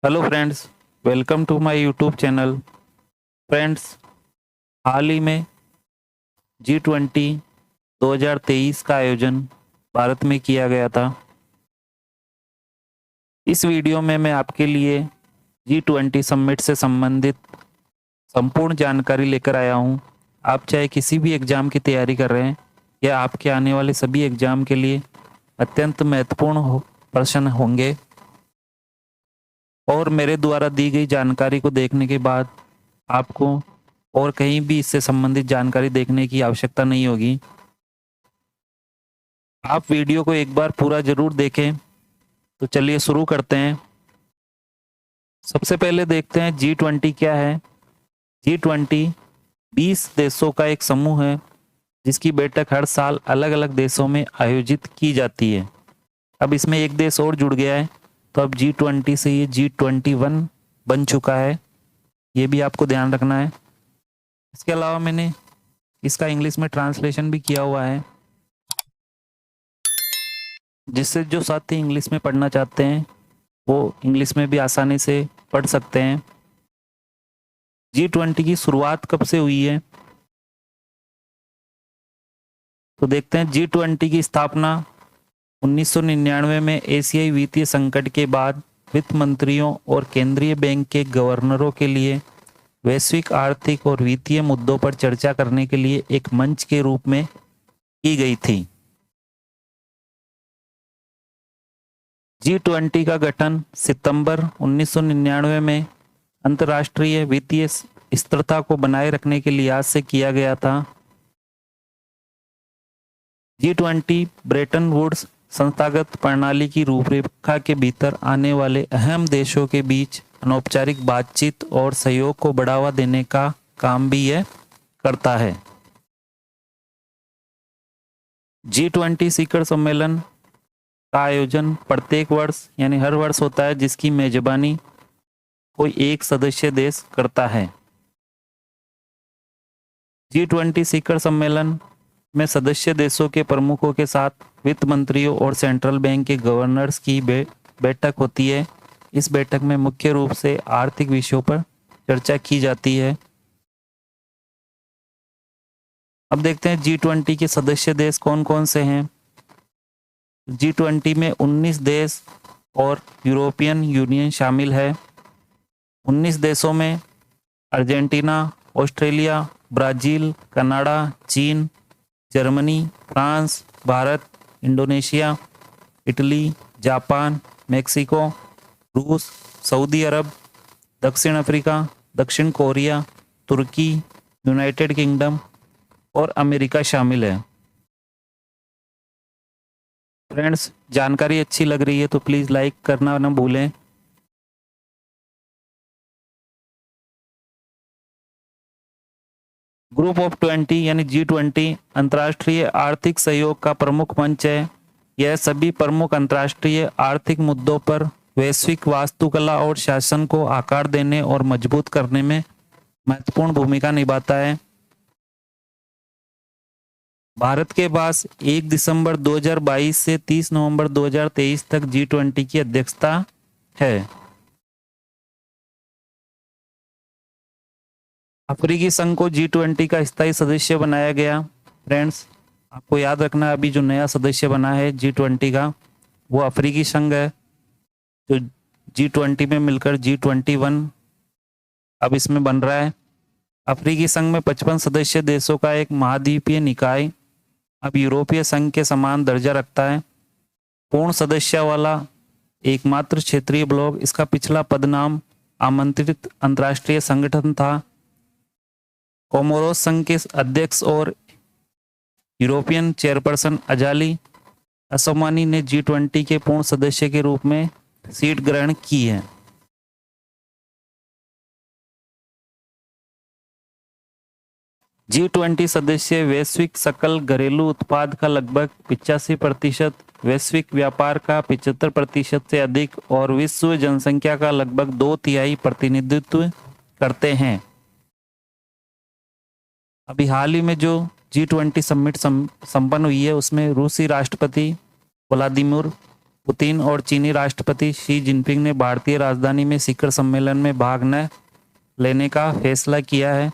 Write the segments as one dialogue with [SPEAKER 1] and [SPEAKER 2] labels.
[SPEAKER 1] Hello friends, welcome to my YouTube channel. Friends, हाल ही में G20 2023 का आयोजन भारत में किया गया था। इस वीडियो में मैं आपके लिए G20 समिट से संबंधित संपूर्ण जानकारी लेकर आया हूं। आप चाहे किसी भी एग्ज़ाम की तैयारी कर रहे हैं या आपके आने वाले सभी एग्ज़ाम के लिए अत्यंत महत्वपूर्ण प्रश्न होंगे, और मेरे द्वारा दी गई जानकारी को देखने के बाद आपको और कहीं भी इससे संबंधित जानकारी देखने की आवश्यकता नहीं होगी। आप वीडियो को एक बार पूरा जरूर देखें। तो चलिए शुरू करते हैं। सबसे पहले देखते हैं G20 क्या है। G20 20 देशों का एक समूह है जिसकी बैठक हर साल अलग अलग देशों में आयोजित की जाती है। अब इसमें एक देश और जुड़ गया है, तो अब G20 से ये G21 बन चुका है। ये भी आपको ध्यान रखना है। इसके अलावा मैंने इसका इंग्लिश में ट्रांसलेशन भी किया हुआ है, जिससे जो साथी इंग्लिश में पढ़ना चाहते हैं वो इंग्लिश में भी आसानी से पढ़ सकते हैं। G20 की शुरुआत कब से हुई है, तो देखते हैं। G20 की स्थापना 1999 में एशियाई वित्तीय संकट के बाद वित्त मंत्रियों और केंद्रीय बैंक के गवर्नरों के लिए वैश्विक आर्थिक और वित्तीय मुद्दों पर चर्चा करने के लिए एक मंच के रूप में की गई थी। G20 का गठन सितंबर 1999 में अंतर्राष्ट्रीय वित्तीय स्थिरता को बनाए रखने के लिहाज से किया गया था। G20 ब्रेटन वुड्स संस्थागत प्रणाली की रूपरेखा के भीतर आने वाले अहम देशों के बीच अनौपचारिक बातचीत और सहयोग को बढ़ावा देने का काम भी यह करता है। G20 शिखर सम्मेलन का आयोजन प्रत्येक वर्ष यानी हर वर्ष होता है, जिसकी मेजबानी कोई एक सदस्य देश करता है। G20 शिखर सम्मेलन में सदस्य देशों के प्रमुखों के साथ वित्त मंत्रियों और सेंट्रल बैंक के गवर्नर्स की बैठक होती है। इस बैठक में मुख्य रूप से आर्थिक विषयों पर चर्चा की जाती है। अब देखते हैं G20 के सदस्य देश कौन कौन से हैं। G20 में 19 देश और यूरोपियन यूनियन शामिल है। 19 देशों में अर्जेंटीना, ऑस्ट्रेलिया, ब्राजील, कनाडा, चीन, Germany, France, Bharat, Indonesia, Italy, Japan, Mexico, रूस, सऊदी अरब, दक्षिण अफ्रीका, दक्षिण कोरिया, तुर्की, यूनाइटेड किंगडम और अमेरिका शामिल है। फ्रेंड्स, जानकारी अच्छी लग रही है तो प्लीज़ लाइक करना ना भूलें। ग्रुप ऑफ 20 यानी G20 अंतर्राष्ट्रीय आर्थिक सहयोग का प्रमुख मंच है। यह सभी प्रमुख अंतर्राष्ट्रीय आर्थिक मुद्दों पर वैश्विक वास्तुकला और शासन को आकार देने और मजबूत करने में महत्वपूर्ण भूमिका निभाता है। भारत के पास 1 दिसंबर 2022 से 30 नवंबर 2023 तक G20 की अध्यक्षता है। अफ्रीकी संघ को G20 का स्थायी सदस्य बनाया गया। फ्रेंड्स, आपको याद रखना, अभी जो नया सदस्य बना है G20 का वो अफ्रीकी संघ है, जो G20 में मिलकर G21 अब इसमें बन रहा है। अफ्रीकी संघ में 55 सदस्य देशों का एक महाद्वीपीय निकाय अब यूरोपीय संघ के समान दर्जा रखता है। पूर्ण सदस्य वाला एकमात्र क्षेत्रीय ब्लॉक, इसका पिछला पदनाम आमंत्रित अंतर्राष्ट्रीय संगठन था। कोमोरोस संघ के अध्यक्ष और यूरोपियन चेयरपर्सन अजाली असोमानी ने G20 के पूर्ण सदस्य के रूप में सीट ग्रहण की है। G20 सदस्य वैश्विक सकल घरेलू उत्पाद का लगभग 85%, वैश्विक व्यापार का 75% से अधिक और विश्व जनसंख्या का लगभग 2/3 प्रतिनिधित्व करते हैं। अभी हाल ही में जो G20 समिट संपन्न हुई है उसमें रूसी राष्ट्रपति व्लादिमीर पुतिन और चीनी राष्ट्रपति शी जिनपिंग ने भारतीय राजधानी में शिखर सम्मेलन में भाग न लेने का फैसला किया है?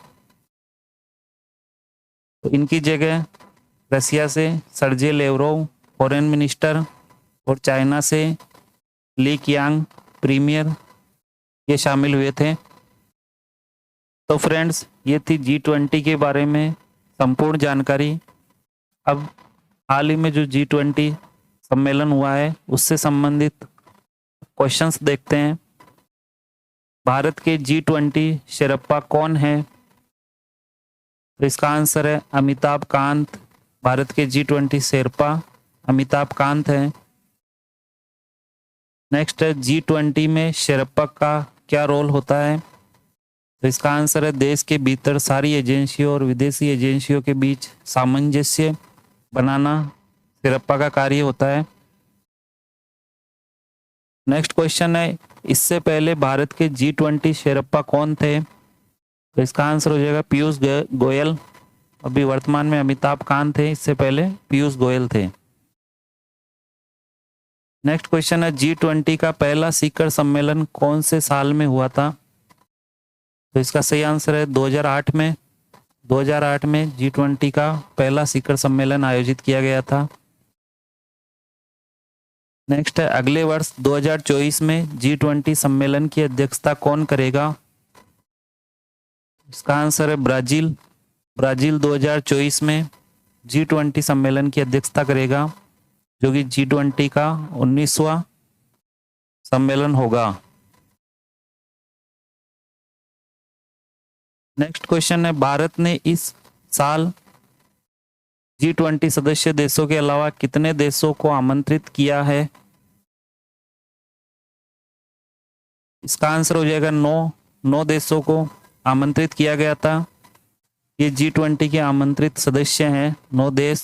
[SPEAKER 1] तो इनकी जगह रसिया से सर्जे लेवरोव फॉरेन मिनिस्टर और चाइना से ली कियांग प्रीमियर ये शामिल हुए थे। तो फ्रेंड्स, ये थी G20 के बारे में संपूर्ण जानकारी। अब हाल ही में जो G20 सम्मेलन हुआ है उससे संबंधित क्वेश्चंस देखते हैं। भारत के G20 शेरप्पा कौन है? तो इसका आंसर है अमिताभ कांत। भारत के G20 शेरपा अमिताभ कांत हैं। नेक्स्ट है G20 में शेरप्पा का क्या रोल होता है? तो इसका आंसर है देश के भीतर सारी एजेंसियों और विदेशी एजेंसियों के बीच सामंजस्य बनाना शेरप्पा का कार्य होता है। नेक्स्ट क्वेश्चन है इससे पहले भारत के G20 शेरप्पा कौन थे? तो इसका आंसर हो जाएगा पीयूष गोयल। अभी वर्तमान में अमिताभ कांत थे, इससे पहले पीयूष गोयल थे। नेक्स्ट क्वेश्चन है G20 का पहला शिखर सम्मेलन कौन से साल में हुआ था? तो इसका सही आंसर है 2008 में। 2008 में G20 का पहला शिखर सम्मेलन आयोजित किया गया था। नेक्स्ट है अगले वर्ष 2024 में G20 सम्मेलन की अध्यक्षता कौन करेगा? इसका आंसर है ब्राजील। ब्राजील 2024 में G20 सम्मेलन की अध्यक्षता करेगा, जो कि G20 का 19वां सम्मेलन होगा। नेक्स्ट क्वेश्चन है भारत ने इस साल G20 सदस्य देशों के अलावा कितने देशों को आमंत्रित किया है? इसका आंसर हो जाएगा 9 देशों को आमंत्रित किया गया था। ये G20 के आमंत्रित सदस्य हैं 9 देश: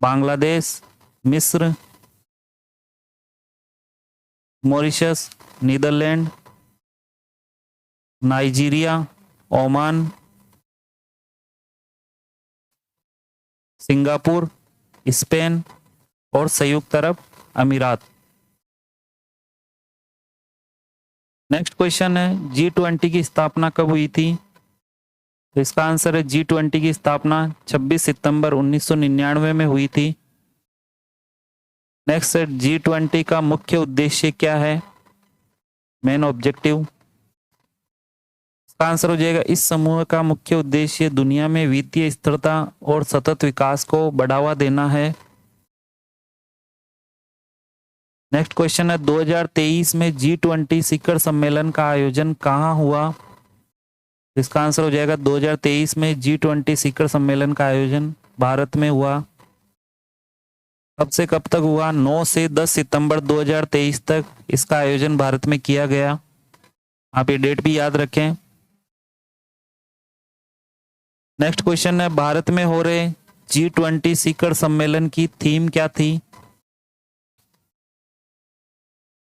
[SPEAKER 1] बांग्लादेश, मिस्र, Mauritius, Netherlands, Nigeria, Oman, Singapore, Spain और संयुक्त अरब अमीरात। नेक्स्ट क्वेश्चन है G20 की स्थापना कब हुई थी? तो इसका आंसर है G20 की स्थापना 26 सितंबर 1999 में हुई थी। नेक्स्ट है G20 का मुख्य उद्देश्य क्या है? Main objective. इसका आंसर हो जाएगा इस समूह का मुख्य उद्देश्य दुनिया में वित्तीय स्थिरता और सतत विकास को बढ़ावा देना है। नेक्स्ट क्वेश्चन है 2023 में G20 शिखर सम्मेलन का आयोजन कहाँ हुआ? इसका आंसर हो जाएगा 2023 में G20 शिखर सम्मेलन का आयोजन भारत में हुआ। कब से कब तक हुआ? 9 से 10 सितंबर 2023 तक इसका आयोजन भारत में किया गया। आप ये डेट भी याद रखें। नेक्स्ट क्वेश्चन है भारत में हो रहे G20 शिखर सम्मेलन की थीम क्या थी?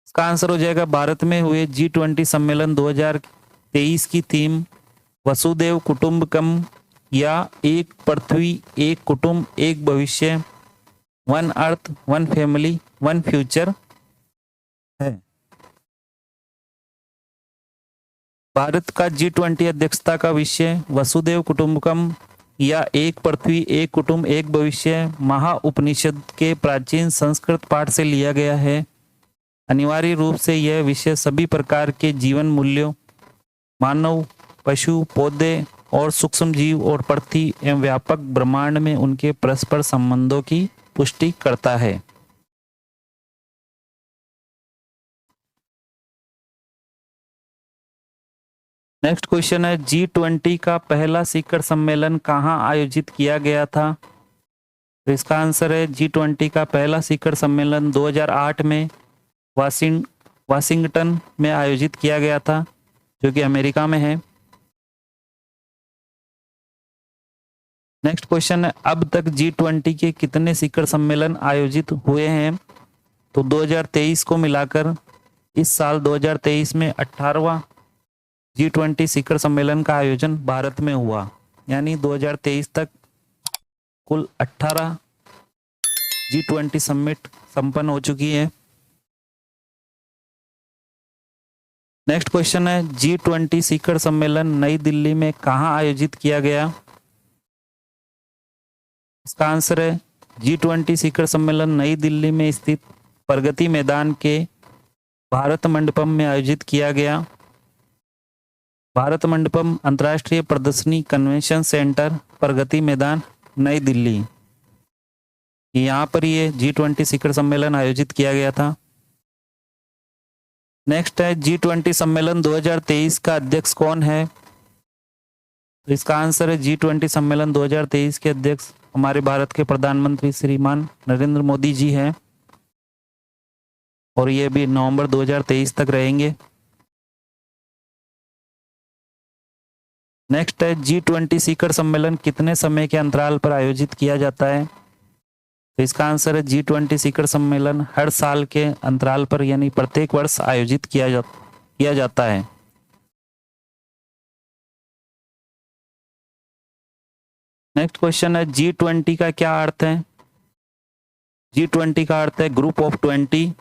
[SPEAKER 1] इसका आंसर हो जाएगा भारत में हुए G20 सम्मेलन 2023 की थीम वसुदेव कुटुंबकम या एक पृथ्वी एक कुटुंब एक भविष्य, one earth one family one future है। भारत का G20 अध्यक्षता का विषय वसुदेव कुटुंबकम या एक पृथ्वी एक कुटुंब एक भविष्य महाउपनिषद के प्राचीन संस्कृत पाठ से लिया गया है। अनिवार्य रूप से यह विषय सभी प्रकार के जीवन मूल्यों, मानव, पशु, पौधे और सूक्ष्म जीव और पृथ्वी एवं व्यापक ब्रह्मांड में उनके परस्पर संबंधों की पुष्टि करता है। नेक्स्ट क्वेश्चन है G20 का पहला शिखर सम्मेलन कहाँ आयोजित किया गया था? तो इसका आंसर है G20 का पहला शिखर सम्मेलन 2008 में वाशिंगटन में आयोजित किया गया था, जो कि अमेरिका में है। नेक्स्ट क्वेश्चन है अब तक G20 के कितने शिखर सम्मेलन आयोजित हुए हैं? तो 2023 को मिलाकर इस साल 2023 में 18वां G20 शिखर सम्मेलन का आयोजन भारत में हुआ। यानी 2023 तक कुल 18 G20 समिट संपन्न हो चुकी है। नेक्स्ट क्वेश्चन है G20 शिखर सम्मेलन नई दिल्ली में कहाँ आयोजित किया गया? इसका आंसर है G20 शिखर सम्मेलन नई दिल्ली में स्थित प्रगति मैदान के भारत मंडपम में आयोजित किया गया। भारत मंडपम अंतर्राष्ट्रीय प्रदर्शनी कन्वेंशन सेंटर, प्रगति मैदान, नई दिल्ली, यहाँ पर ये G20 शिखर सम्मेलन आयोजित किया गया था। नेक्स्ट है G20 सम्मेलन 2023 का अध्यक्ष कौन है? तो इसका आंसर है G20 सम्मेलन 2023 के अध्यक्ष हमारे भारत के प्रधानमंत्री श्रीमान नरेंद्र मोदी जी हैं, और ये भी नवंबर 2023 तक रहेंगे। नेक्स्ट है G20 शिखर सम्मेलन कितने समय के अंतराल पर आयोजित किया जाता है? तो इसका आंसर है G20 शिखर सम्मेलन हर साल के अंतराल पर यानी प्रत्येक वर्ष आयोजित किया जाता है। नेक्स्ट क्वेश्चन है G20 का क्या अर्थ है? G20 का अर्थ है ग्रुप ऑफ 20,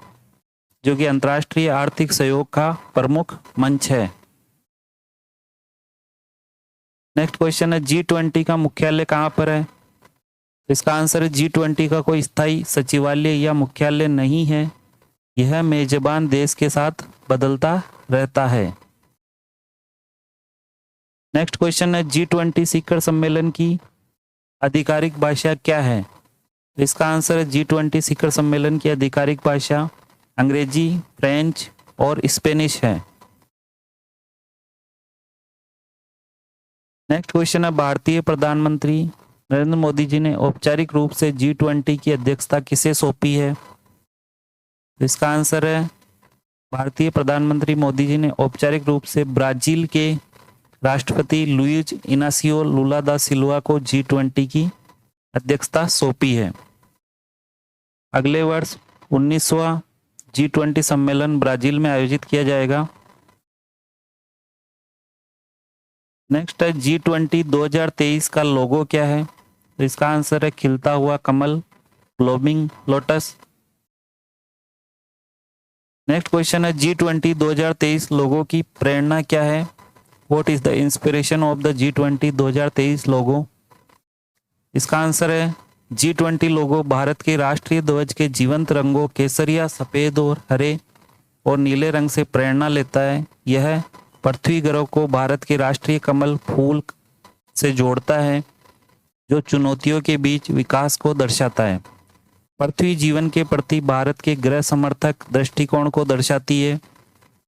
[SPEAKER 1] जो कि अंतर्राष्ट्रीय आर्थिक सहयोग का प्रमुख मंच है। नेक्स्ट क्वेश्चन है G20 का मुख्यालय कहाँ पर है? इसका आंसर है G20 का कोई स्थायी सचिवालय या मुख्यालय नहीं है, यह मेजबान देश के साथ बदलता रहता है। नेक्स्ट क्वेश्चन है G20 शिखर सम्मेलन की आधिकारिक भाषा क्या है? इसका आंसर है G20 शिखर सम्मेलन की आधिकारिक भाषा अंग्रेजी, फ्रेंच और स्पेनिश है। नेक्स्ट क्वेश्चन है भारतीय प्रधानमंत्री नरेंद्र मोदी जी ने औपचारिक रूप से G20 की अध्यक्षता किसे सौंपी है? इसका आंसर है भारतीय प्रधानमंत्री मोदी जी ने औपचारिक रूप से ब्राजील के राष्ट्रपति लुइज इनासियो लुला दा सिल्वा को G20 की अध्यक्षता सौंपी है। अगले वर्ष 19वां G20 सम्मेलन ब्राजील में आयोजित किया जाएगा। नेक्स्ट है G20 2023 का लोगो क्या है? तो इसका आंसर है खिलता हुआ कमल, फ्लोमिंग लोटस। नेक्स्ट क्वेश्चन है G20 2023 लोगो की प्रेरणा क्या है? What is the inspiration of the G20 2023 लोगो? इसका आंसर है G20 लोगो भारत के राष्ट्रीय ध्वज के जीवंत रंगों केसरिया, सफेद और हरे और नीले रंग से प्रेरणा लेता है। यह पृथ्वी ग्रह को भारत के राष्ट्रीय कमल फूल से जोड़ता है, जो चुनौतियों के बीच विकास को दर्शाता है। पृथ्वी जीवन के प्रति भारत के गृह समर्थक दृष्टिकोण को दर्शाती है,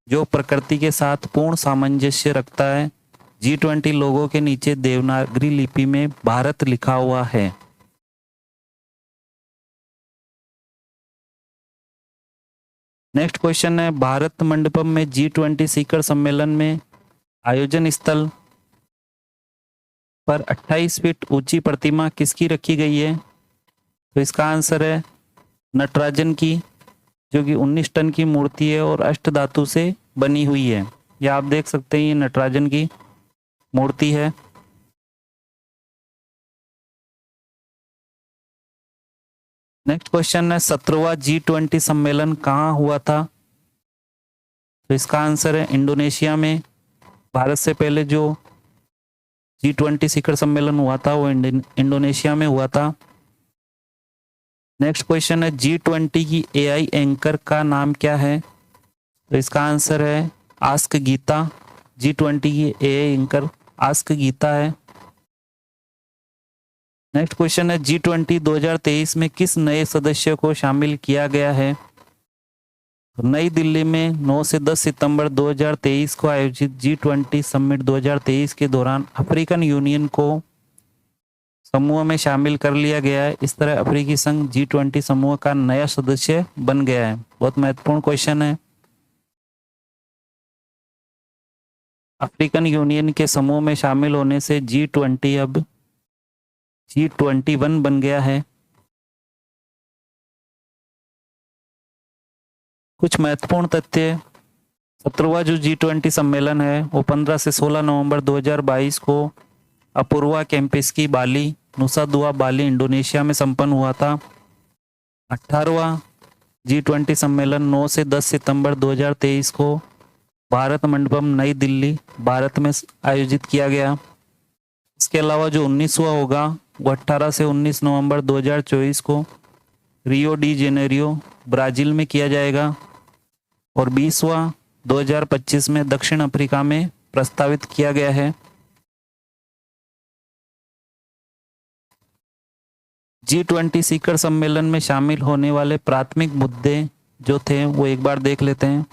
[SPEAKER 1] जो प्रकृति के साथ पूर्ण सामंजस्य रखता है। G20 लोगों के नीचे देवनागरी लिपि में भारत लिखा हुआ है। नेक्स्ट क्वेश्चन है भारत मंडपम में G20 शिखर सम्मेलन में आयोजन स्थल पर 28 फीट ऊंची प्रतिमा किसकी रखी गई है? तो इसका आंसर है नटराजन की, जो कि 19 टन की मूर्ति है और अष्ट धातु से बनी हुई है। यह आप देख सकते हैं, ये नटराजन की मूर्ति है। नेक्स्ट क्वेश्चन है 17वां G20 सम्मेलन कहाँ हुआ था? तो इसका आंसर है इंडोनेशिया में। भारत से पहले जो G20 शिखर सम्मेलन हुआ था वो इंडोनेशिया में हुआ था। नेक्स्ट क्वेश्चन है G20 की AI एंकर का नाम क्या है? तो इसका आंसर है आस्क गीता। G20 की AI एंकर आस्क गीता है। नेक्स्ट क्वेश्चन है G20 2023 में किस नए सदस्य को शामिल किया गया है? तो नई दिल्ली में 9 से 10 सितंबर 2023 को आयोजित G20 समिट 2023 के दौरान अफ्रीकन यूनियन को समूह में शामिल कर लिया गया है। इस तरह अफ्रीकी संघ G20 समूह का नया सदस्य बन गया है। बहुत महत्वपूर्ण क्वेश्चन है। अफ्रीकन यूनियन के समूह में शामिल होने से G20 अब G21 बन गया है। कुछ महत्वपूर्ण तथ्य, 17वां जो G20 सम्मेलन है वो 15 से 16 नवंबर 2022 को अपूर्वा कैंपस की बाली, नुसा दुआ बाली, इंडोनेशिया में संपन्न हुआ था। 18वां G20 सम्मेलन 9 से 10 सितंबर 2023 को भारत मंडपम नई दिल्ली भारत में आयोजित किया गया। इसके अलावा जो 19वां होगा वो 18 से 19 नवंबर 2024 को रियो डी जेनेरियो ब्राजील में किया जाएगा और 20वां 2025 में दक्षिण अफ्रीका में प्रस्तावित किया गया है। G20 शिखर सम्मेलन में शामिल होने वाले प्राथमिक मुद्दे जो थे वो एक बार देख लेते हैं।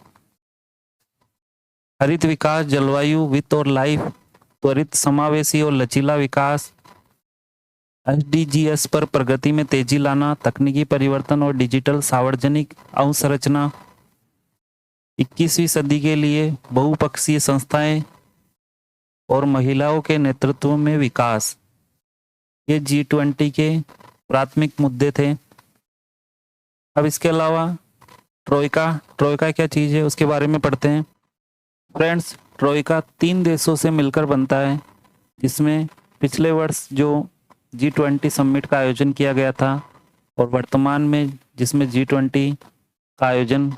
[SPEAKER 1] हरित विकास, जलवायु, वित्त और लाइफ, त्वरित, समावेशी और लचीला विकास, SDGs पर प्रगति में तेजी लाना, तकनीकी परिवर्तन और डिजिटल सार्वजनिक अवसंरचना, 21वीं सदी के लिए बहुपक्षीय संस्थाएं और महिलाओं के नेतृत्व में विकास, ये G20 के प्राथमिक मुद्दे थे। अब इसके अलावा ट्रोइका क्या चीज़ है उसके बारे में पढ़ते हैं। फ्रेंड्स, ट्रोइका 3 देशों से मिलकर बनता है, जिसमें पिछले वर्ष जो G20 समिट का आयोजन किया गया था और वर्तमान में जिसमें G20 का आयोजन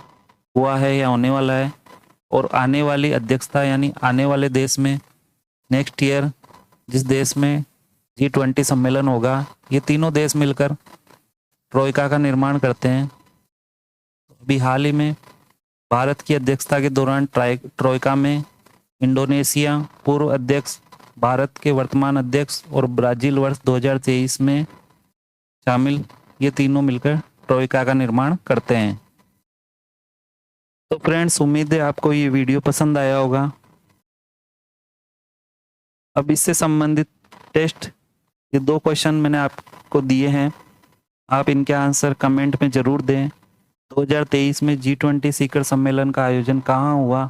[SPEAKER 1] हुआ है या होने वाला है, और आने वाली अध्यक्षता यानी आने वाले देश में नेक्स्ट ईयर जिस देश में G20 सम्मेलन होगा, ये तीनों देश मिलकर ट्रोइका का निर्माण करते हैं। अभी हाल ही में भारत की अध्यक्षता के दौरान ट्रोइका में इंडोनेशिया पूर्व अध्यक्ष, भारत के वर्तमान अध्यक्ष और ब्राजील वर्ष 2023 में शामिल, ये तीनों मिलकर ट्रोइका का निर्माण करते हैं। तो फ्रेंड्स, उम्मीद है आपको ये वीडियो पसंद आया होगा। अब इससे संबंधित टेस्ट ये 2 क्वेश्चन मैंने आपको दिए हैं, आप इनके आंसर कमेंट में ज़रूर दें। 2023 में G20 शिखर सम्मेलन का आयोजन कहाँ हुआ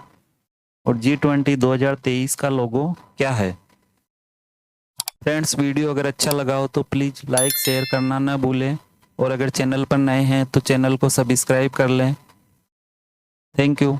[SPEAKER 1] और G20 2023 का लोगो क्या है। फ्रेंड्स, वीडियो अगर अच्छा लगा हो तो प्लीज़ लाइक शेयर करना ना भूलें और अगर चैनल पर नए हैं तो चैनल को सब्सक्राइब कर लें। Thank you.